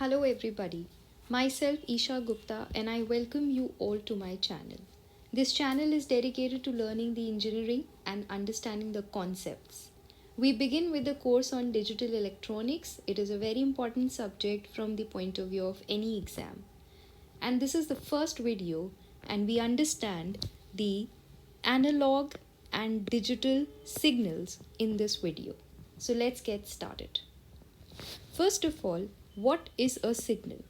Hello everybody, myself Isha Gupta and I welcome you all to my channel. This channel is dedicated to learning the engineering and understanding the concepts. We begin with the course on digital electronics. It is a very important subject from the point of view of any exam. And this is the first video and we understand the analog and digital signals in this video. So let's get started. First of all, what is a signal?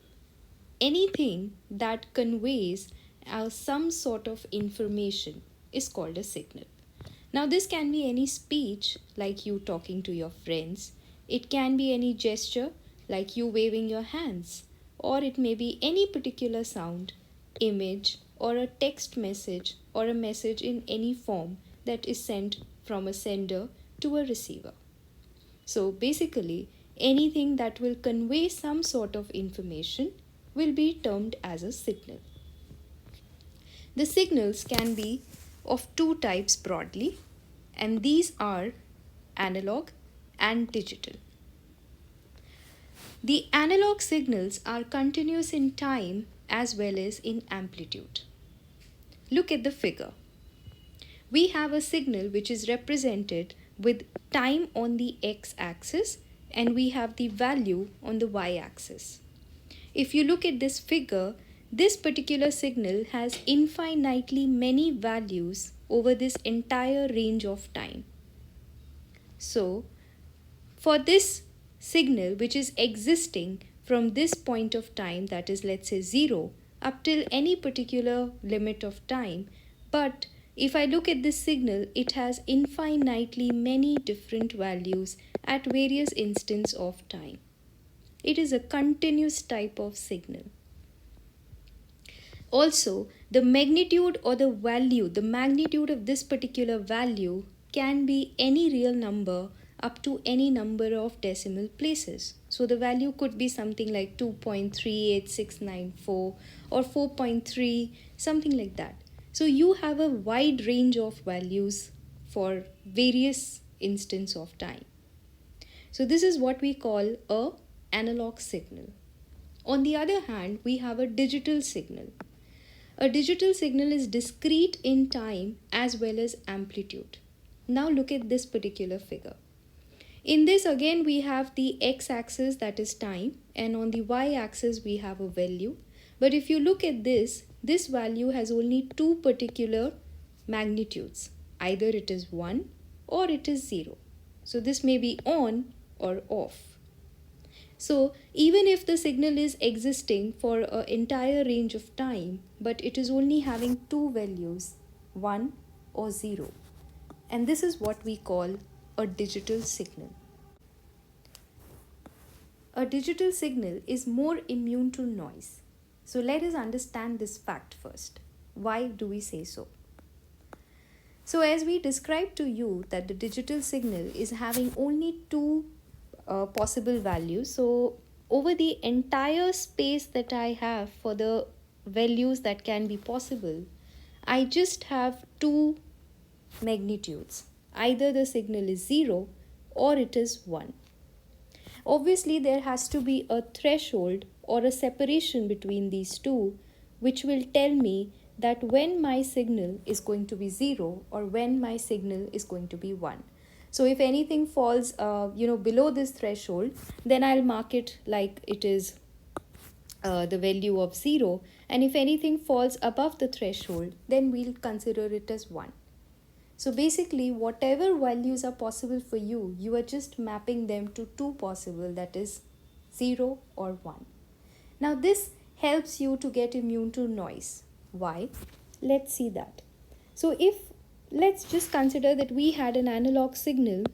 Anything that conveys some sort of information is called a signal. Now, this can be any speech, like you talking to your friends, it can be any gesture, like you waving your hands, or it may be any particular sound, image, or a text message, or a message in any form that is sent from a sender to a receiver. So basically, anything that will convey some sort of information will be termed as a signal. The signals can be of two types broadly, and these are analog and digital. The analog signals are continuous in time as well as in amplitude. Look at the figure. We have a signal which is represented with time on the x-axis and we have the value on the y-axis. If you look at this figure, this particular signal has infinitely many values over this entire range of time. So, for this signal which is existing from this point of time, that is, let's say 0, up till any particular limit of time, but if I look at this signal, it has infinitely many different values at various instants of time. It is a continuous type of signal. Also, the magnitude or the value, the magnitude of this particular value can be any real number up to any number of decimal places. So the value could be something like 2.38694 or 4.3, something like that. So you have a wide range of values for various instants of time. So this is what we call a analog signal. On the other hand, we have a digital signal. A digital signal is discrete in time as well as amplitude. Now look at this particular figure. In this again we have the x-axis, that is time, and on the y-axis we have a value. But if you look at this value has only two particular magnitudes. Either it is 1 or it is 0. So this may be on or off. So even if the signal is existing for an entire range of time, but it is only having two values, 1 or 0. And this is what we call a digital signal. A digital signal is more immune to noise. So let us understand this fact first. Why do we say so? So as we described to you that the digital signal is having only two possible values. So over the entire space that I have for the values that can be possible, I just have two magnitudes. Either the signal is 0 or it is 1. Obviously, there has to be a threshold or a separation between these two, which will tell me that when my signal is going to be 0 or when my signal is going to be 1. So if anything falls below this threshold, then I'll mark it like it is the value of 0, and if anything falls above the threshold, then we'll consider it as 1. So basically, whatever values are possible for you, you are just mapping them to two possible, that is 0 or 1. Now this helps you to get immune to noise. Why? Let's see that. So let's just consider that we had an analog signal,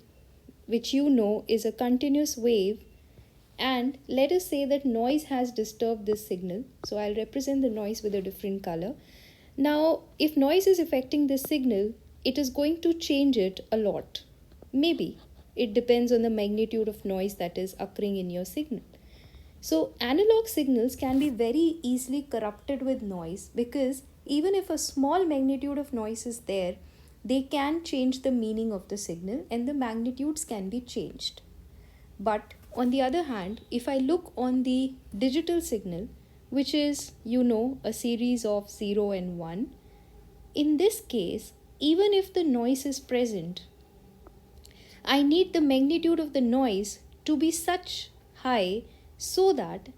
which you know is a continuous wave, and let us say that noise has disturbed this signal. So I'll represent the noise with a different color. Now, if noise is affecting this signal, it is going to change it a lot. Maybe. It depends on the magnitude of noise that is occurring in your signal. So analog signals can be very easily corrupted with noise, because even if a small magnitude of noise is there, they can change the meaning of the signal and the magnitudes can be changed. But On the other hand, if I look on the digital signal, which is, a series of 0 and 1, in this case, even if the noise is present, I need the magnitude of the noise to be such high so that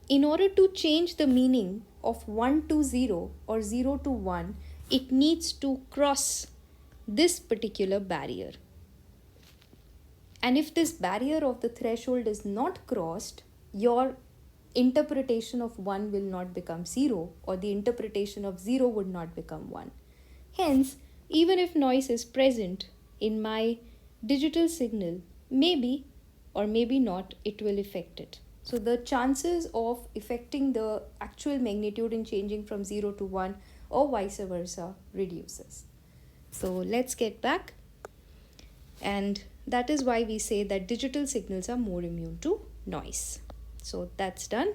in order to change the meaning of 1 to 0 or 0 to 1, it needs to cross this particular barrier. And if this barrier of the threshold is not crossed, your interpretation of 1 will not become 0, or the interpretation of 0 would not become 1. Hence, even if noise is present in my digital signal, maybe or maybe not, it will affect it. So the chances of affecting the actual magnitude in changing from 0 to 1 or vice versa reduces. So let's get back. And that is why we say that digital signals are more immune to noise. So that's done.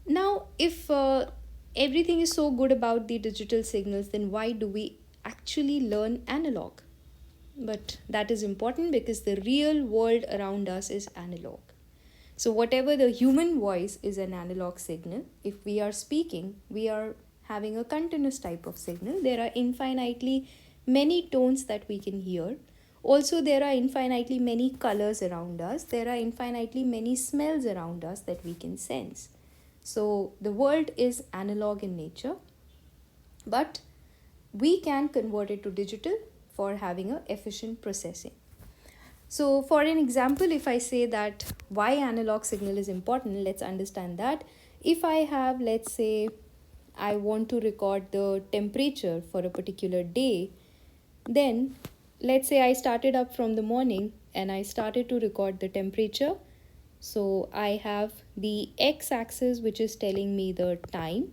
Now, if everything is so good about the digital signals, then why do we actually learn analog? But that is important because the real world around us is analog. So whatever the human voice is an analog signal. If we are speaking, we are having a continuous type of signal. There are infinitely many tones that we can hear. Also, there are infinitely many colors around us. There are infinitely many smells around us that we can sense. So the world is analog in nature, but we can convert it to digital for having a efficient processing. So for an example, if I say that why analog signal is important, let's understand that. If I have, let's say, I want to record the temperature for a particular day, then let's say I started up from the morning and I started to record the temperature. So I have the x-axis, which is telling me the time,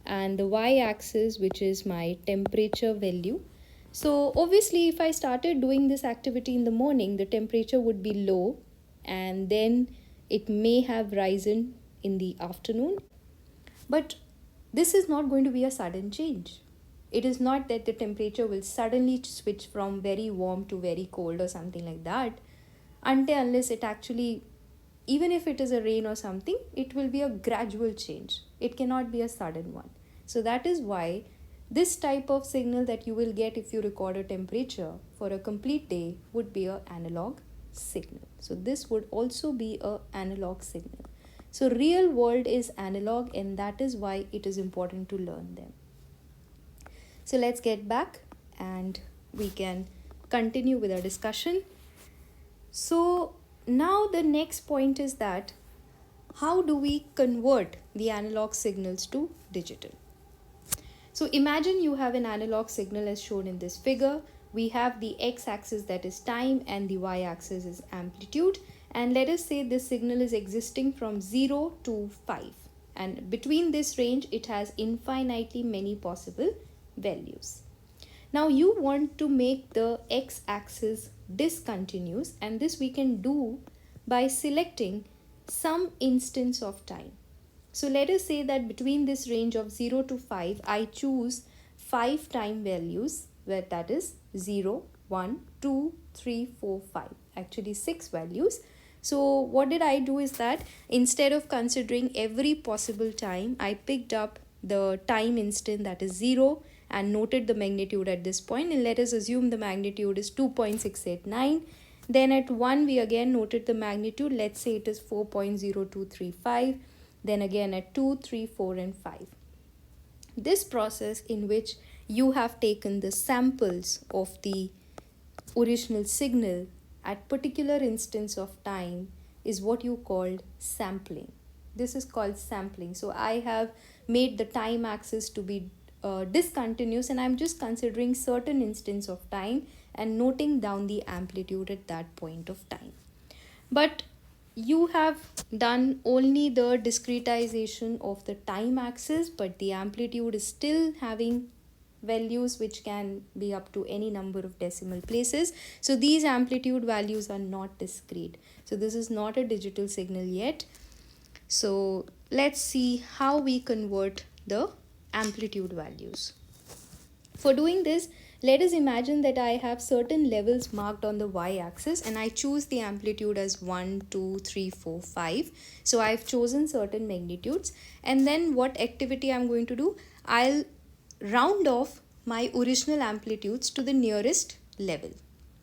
and the y-axis, which is my temperature value. So obviously, if I started doing this activity in the morning, the temperature would be low, and then it may have risen in the afternoon. But this is not going to be a sudden change. It is not that the temperature will suddenly switch from very warm to very cold or something like that, unless it actually, even if it is a rain or something, it will be a gradual change. It cannot be a sudden one. So that is why this type of signal that you will get if you record a temperature for a complete day would be an analog signal. So this would also be an analog signal. So real world is analog, and that is why it is important to learn them. So let's get back and we can continue with our discussion. So now the next point is that how do we convert the analog signals to digital? So imagine you have an analog signal as shown in this figure. We have the x-axis, that is time, and the y-axis is amplitude. And let us say this signal is existing from 0 to 5. And between this range, it has infinitely many possible values. Now you want to make the x-axis discontinuous, and this we can do by selecting some instance of time. So let us say that between this range of 0 to 5, I choose 5 time values, where that is 0, 1, 2, 3, 4, 5. Actually 6 values. So what did I do is that instead of considering every possible time, I picked up the time instant, that is 0, and noted the magnitude at this point. And let us assume the magnitude is 2.689. Then at 1, we again noted the magnitude. Let's say it is 4.0235. Then again at 2, 3, 4, and 5. This process in which you have taken the samples of the original signal at particular instance of time is what you called sampling. This is called sampling. So I have made the time axis to be discontinuous, and I'm just considering certain instance of time and noting down the amplitude at that point of time. But you have done only the discretization of the time axis, but the amplitude is still having values which can be up to any number of decimal places. So these amplitude values are not discrete. So this is not a digital signal yet. So let's see how we convert the amplitude values. For doing this, let us imagine that I have certain levels marked on the y-axis and I choose the amplitude as 1, 2, 3, 4, 5. So I've chosen certain magnitudes, and then what activity I'm going to do? I'll round off my original amplitudes to the nearest level.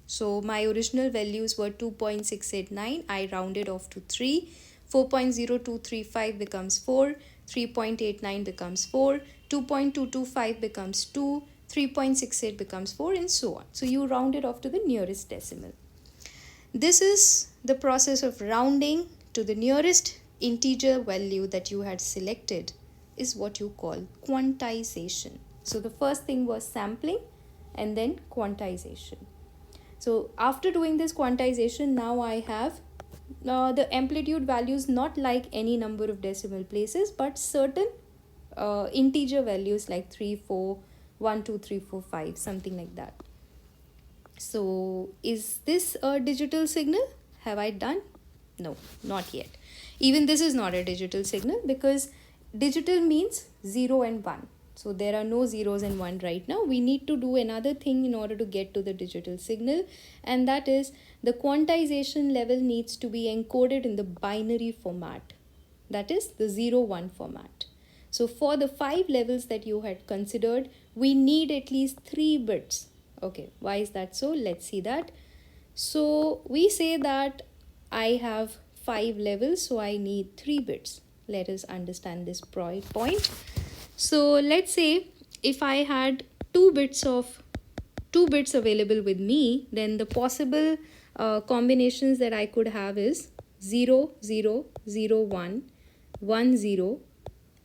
So my original values were 2.689. I rounded off to 3. 4.0235 becomes 4. 3.89 becomes 4. 2.225 becomes 2. 3.68 becomes 4, and so on. So you round it off to the nearest decimal. This is the process of rounding to the nearest integer value that you had selected, is what you call quantization. So the first thing was sampling and then quantization. So after doing this quantization, now I have the amplitude values not like any number of decimal places, but certain integer values like 3, 4, 1, 2, 3, 4, 5, something like that. So is this a digital signal? Have I done? No, not yet. Even this is not a digital signal, because digital means 0 and 1. So there are no zeros and 1 right now. We need to do another thing in order to get to the digital signal, and that is the quantization level needs to be encoded in the binary format, that is the 0-1 format. So for the 5 levels that you had considered, we need at least 3 bits. Okay, why is that so? Let's see that. So we say that I have 5 levels, so I need 3 bits. Let us understand this point. So let's say if I had 2 bits available with me, then the possible combinations that I could have is 0, 0, 0, 1, 1, 0,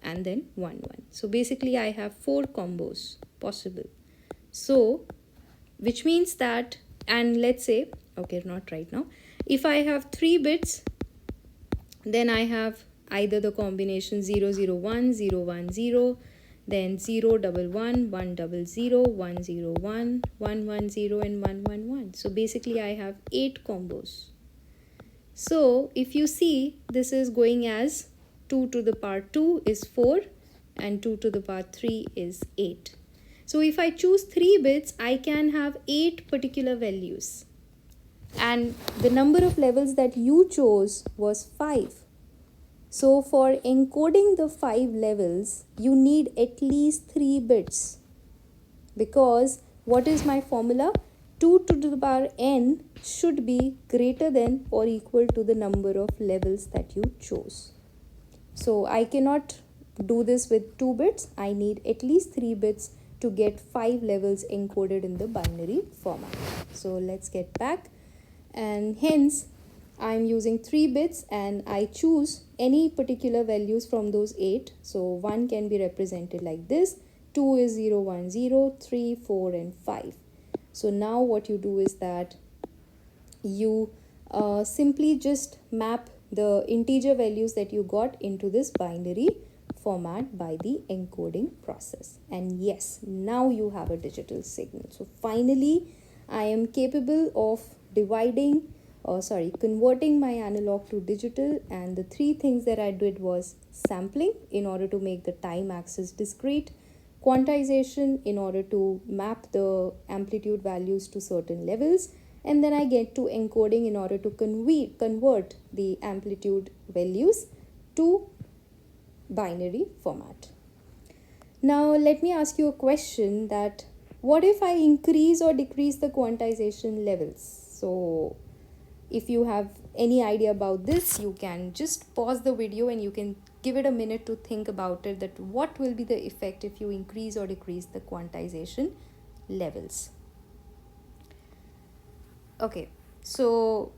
and then 1, 1. So basically I have 4 combos possible. So which means that, and let's say, okay, not right now, if I have 3 bits, then I have either the combination 0, 0, 1, 0, 1, 0, then 0, 1, 1, 1, 0, 1, 0, 1, 1, 1, 0, and 1, 1, 1. So basically I have 8 combos. So if you see, this is going as 2 to the power 2 is 4 and 2 to the power 3 is 8. So if I choose 3 bits, I can have 8 particular values. And the number of levels that you chose was 5. So for encoding the 5 levels, you need at least 3 bits. Because what is my formula? 2 to the power n should be greater than or equal to the number of levels that you chose. So I cannot do this with 2 bits. I need at least 3 bits to get 5 levels encoded in the binary format. So let's get back, and hence I'm using 3 bits and I choose any particular values from those 8. So 1 can be represented like this, 2 is 0, 1, 0, 3, 4, and 5. So now what you do is that you simply just map the integer values that you got into this binary format by the encoding process. And yes, now you have a digital signal. So finally, I am capable of converting my analog to digital, and the 3 things that I did was sampling in order to make the time axis discrete, quantization in order to map the amplitude values to certain levels, and then I get to encoding in order to convert the amplitude values to binary format. Now let me ask you a question, that what if I increase or decrease the quantization levels? So if you have any idea about this, you can just pause the video and you can give it a minute to think about it, that what will be the effect if you increase or decrease the quantization levels. Okay, so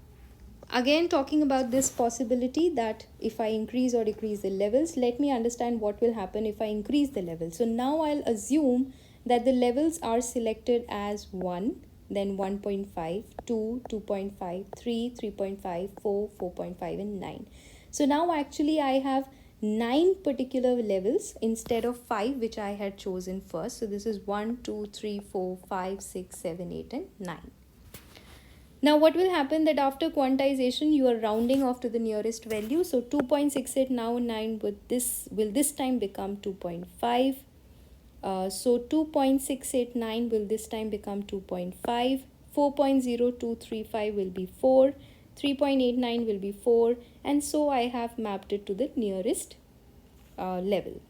again talking about this possibility that if I increase or decrease the levels, let me understand what will happen if I increase the level. So now I'll assume that the levels are selected as 1, then 1.5, 2, 2.5, 3, 3.5, 4, 4.5, and 9. So now actually I have 9 particular levels instead of 5 which I had chosen first. So this is 1, 2, 3, 4, 5, 6, 7, 8, and 9. Now what will happen, that after quantization you are rounding off to the nearest value. So 2.68 now 9 will this time become 2.5, So 2.689 will this time become 2.5, 4.0235 will be 4, 3.89 will be 4, and so I have mapped it to the nearest level.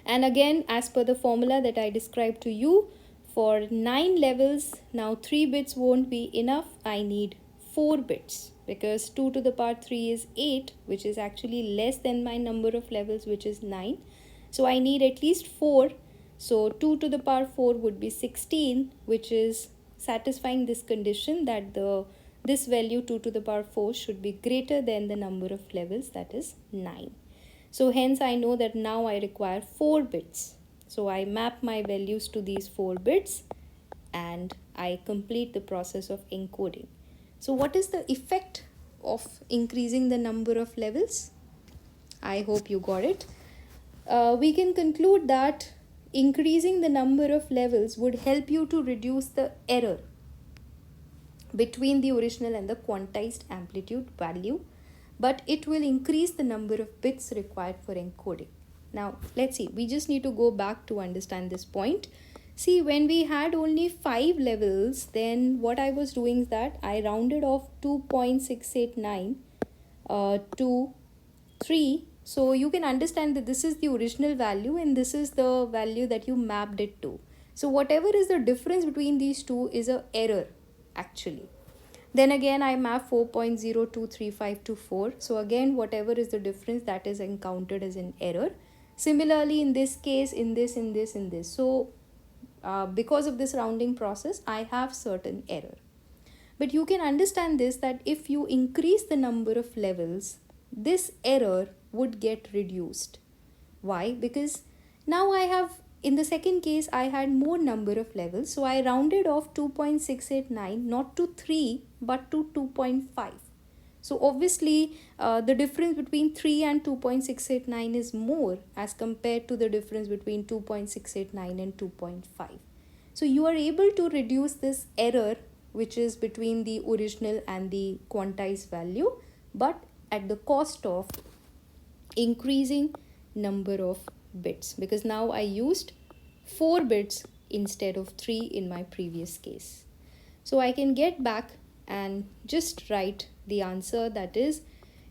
And again, as per the formula that I described to you, for 9 levels, now 3 bits won't be enough. I need 4 bits because 2 to the power 3 is 8, which is actually less than my number of levels, which is 9. So I need at least 4. So 2 to the power 4 would be 16, which is satisfying this condition that this value 2 to the power 4 should be greater than the number of levels, that is 9. So hence I know that now I require 4 bits. So I map my values to these 4 bits and I complete the process of encoding. So what is the effect of increasing the number of levels? I hope you got it. We can conclude that increasing the number of levels would help you to reduce the error between the original and the quantized amplitude value, but it will increase the number of bits required for encoding. Now let's see, we just need to go back to understand this point. See, when we had only 5 levels, then what I was doing is that I rounded off 2.689 to 3. So you can understand that this is the original value and this is the value that you mapped it to. So whatever is the difference between these two is an error actually. Then again I map 4.0235 to 4. So again whatever is the difference that is encountered as an error. Similarly in this case, in this. So because of this rounding process, I have certain error. But you can understand this, that if you increase the number of levels, this error would get reduced. Why? Because now I have, in the second case, I had more number of levels. So I rounded off 2.689 not to 3 but to 2.5. So obviously the difference between 3 and 2.689 is more as compared to the difference between 2.689 and 2.5. So you are able to reduce this error which is between the original and the quantized value, but at the cost of increasing number of bits, because now I used 4 bits instead of 3 in my previous case. So I can get back and just write the answer, that is,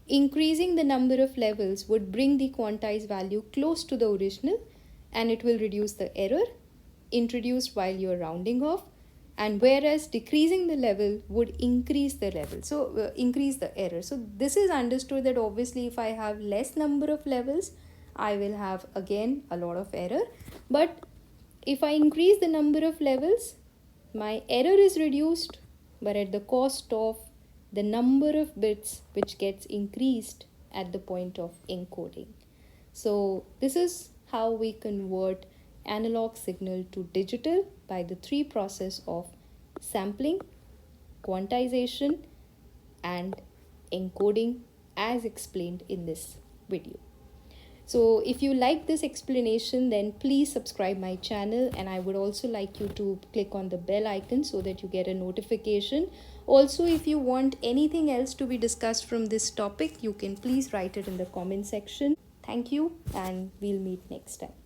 increasing the number of levels would bring the quantized value close to the original and it will reduce the error introduced while you're rounding off, and whereas decreasing the level would increase the level, so increase the error. So this is understood that obviously if I have less number of levels, I will have again a lot of error, but if I increase the number of levels, my error is reduced, but at the cost of the number of bits which gets increased at the point of encoding. So this is how we convert analog signal to digital by the 3 process of sampling, quantization and encoding as explained in this video. So if you like this explanation, then please subscribe my channel, and I would also like you to click on the bell icon so that you get a notification. Also, if you want anything else to be discussed from this topic, you can please write it in the comment section. Thank you, and we'll meet next time.